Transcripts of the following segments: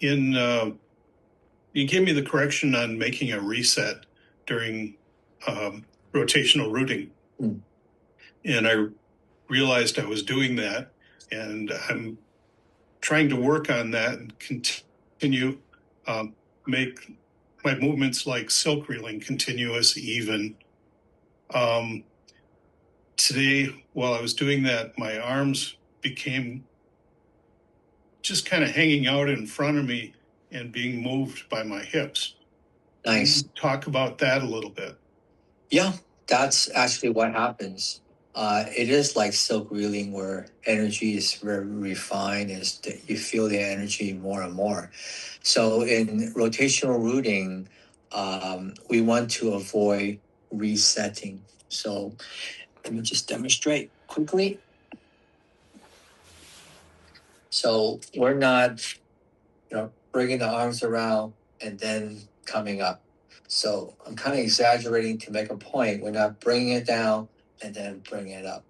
in you gave me the correction on making a reset during rotational rooting. And I realized I was doing that, and I'm trying to work on that and continue make my movements like silk reeling continuous, even. Today, while I was doing that, my arms became just kind of hanging out in front of me and being moved by my hips. Nice. Talk about that a little bit. Yeah, that's actually what happens. It is like silk reeling where energy is very refined, is that you feel the energy more and more. So in rotational rooting, we want to avoid resetting. So let me just demonstrate quickly. So we're not, bringing the arms around and then coming up. So I'm kind of exaggerating to make a point. We're not bringing it down and then bring it up.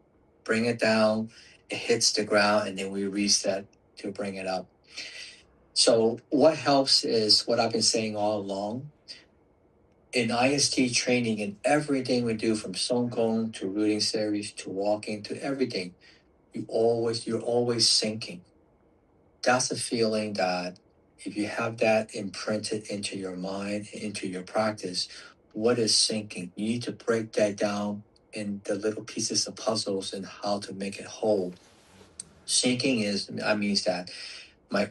Bring it down, it hits the ground, and then we reset to bring it up. So what helps is what I've been saying all along. In IST training and everything we do, from Song Kong to rooting series to walking to everything, you're always sinking. That's a feeling that if you have that imprinted into your mind, into your practice, what is sinking? You need to break that down in the little pieces of puzzles and how to make it whole. Sinking means that my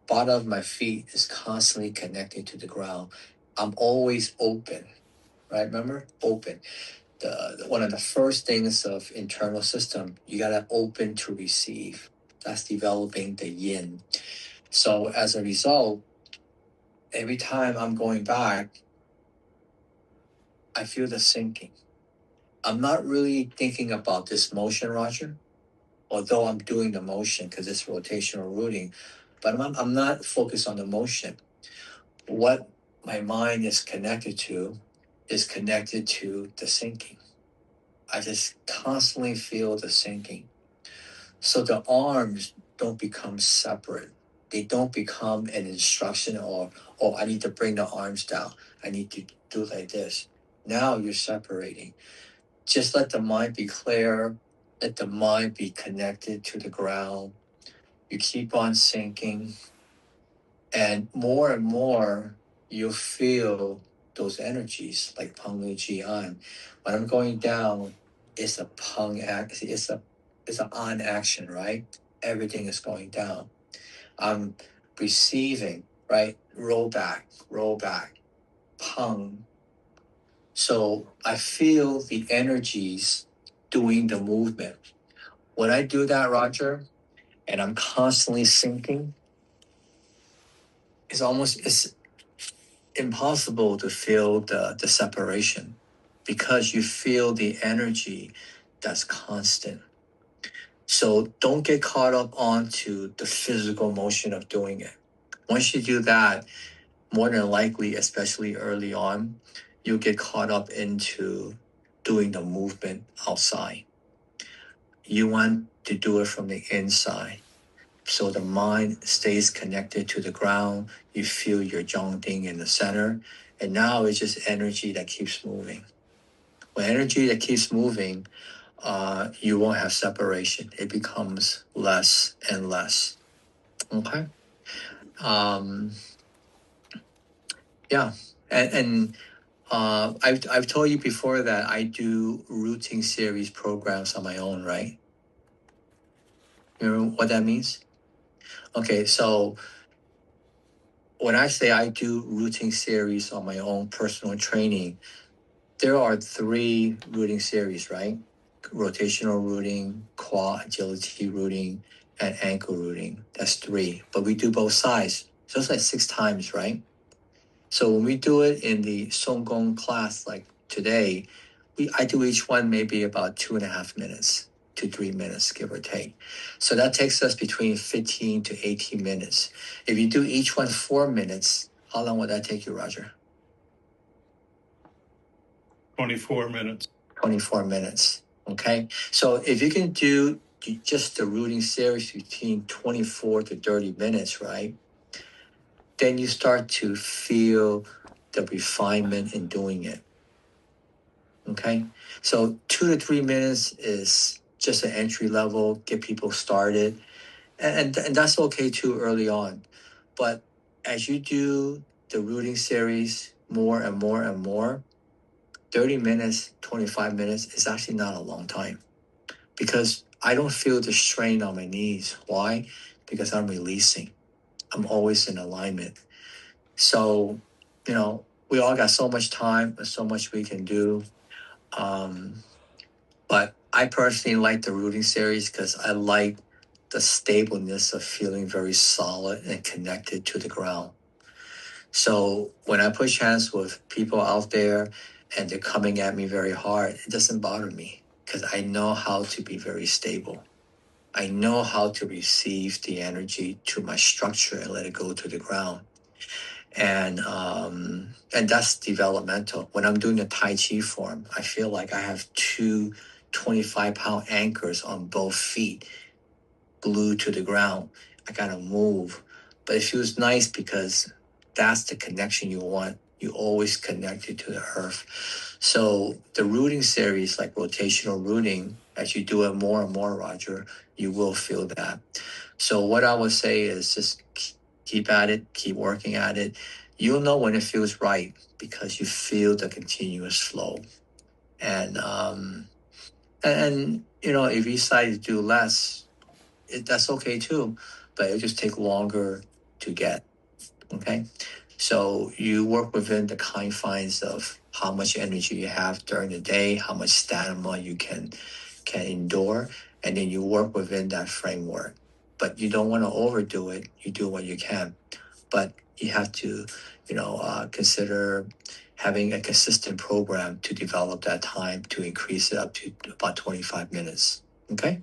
bottom of my feet is constantly connected to the ground. I'm always open, right? Remember, open. One of the first things of internal system, you gotta open to receive. That's developing the yin. So as a result, every time I'm going back, I feel the sinking. I'm not really thinking about this motion, Roger, although I'm doing the motion because it's rotational rooting, but I'm not focused on the motion. What my mind is connected to the sinking. I just constantly feel the sinking. So the arms don't become separate. They don't become an instruction or, oh, I need to bring the arms down. I need to do like this. Now you're separating. Just let the mind be clear. Let the mind be connected to the ground. You keep on sinking. And more, you feel those energies like Peng Lu Ji An. When I'm going down, it's a Peng act. It's an on action, right? Everything is going down. I'm receiving, right? Roll back, Peng. So I feel the energies doing the movement. When I do that, Roger, and I'm constantly sinking, it's impossible to feel the separation because you feel the energy that's constant. So don't get caught up onto the physical motion of doing it. Once you do that, more than likely, especially early on, you'll get caught up into doing the movement outside. You want to do it from the inside. So the mind stays connected to the ground. You feel your Zhongding in the center. And now it's just energy that keeps moving. When energy that keeps moving, you won't have separation. It becomes less and less. Okay? Yeah. And I've told you before that I do routing series programs on my own, right? Remember what that means? Okay, so when I say I do routing series on my own personal training, there are 3 routing series, right? Rotational rooting, quad agility rooting, and ankle rooting. That's 3, but we do both sides. So it's like 6 times, right? So when we do it in the Song Gong class, like today, I do each one maybe about 2.5 minutes to 3 minutes, give or take. So that takes us between 15 to 18 minutes. If you do each one 4 minutes, how long would that take you, Roger? 24 minutes. 24 minutes. Okay. So if you can do just the rooting series between 24 to 30 minutes, right? Then you start to feel the refinement in doing it. Okay, so 2 to 3 minutes is just an entry level, get people started, and that's okay too early on. But as you do the rooting series more and more and more, 30 minutes, 25 minutes is actually not a long time because I don't feel the strain on my knees. Why? Because I'm releasing. I'm always in alignment. So, we all got so much time and so much we can do. But I personally like the rooting series because I like the stableness of feeling very solid and connected to the ground. So when I push hands with people out there and they're coming at me very hard, it doesn't bother me because I know how to be very stable. I know how to receive the energy to my structure and let it go to the ground. And that's developmental. When I'm doing the Tai Chi form, I feel like I have two 25-pound anchors on both feet glued to the ground. I gotta move. But it feels nice because that's the connection you want. You always connected to the earth. So the rooting series, like rotational rooting, as you do it more and more, Roger, you will feel that. So what I would say is just keep at it, keep working at it. You'll know when it feels right because you feel the continuous flow. And if you decide to do less, that's okay too, but it'll just take longer to get. Okay, so you work within the confines of how much energy you have during the day, how much stamina you can endure, and then you work within that framework. But you don't want to overdo it. You do what you can, but you have to, consider having a consistent program to develop that time to increase it up to about 25 minutes. Okay.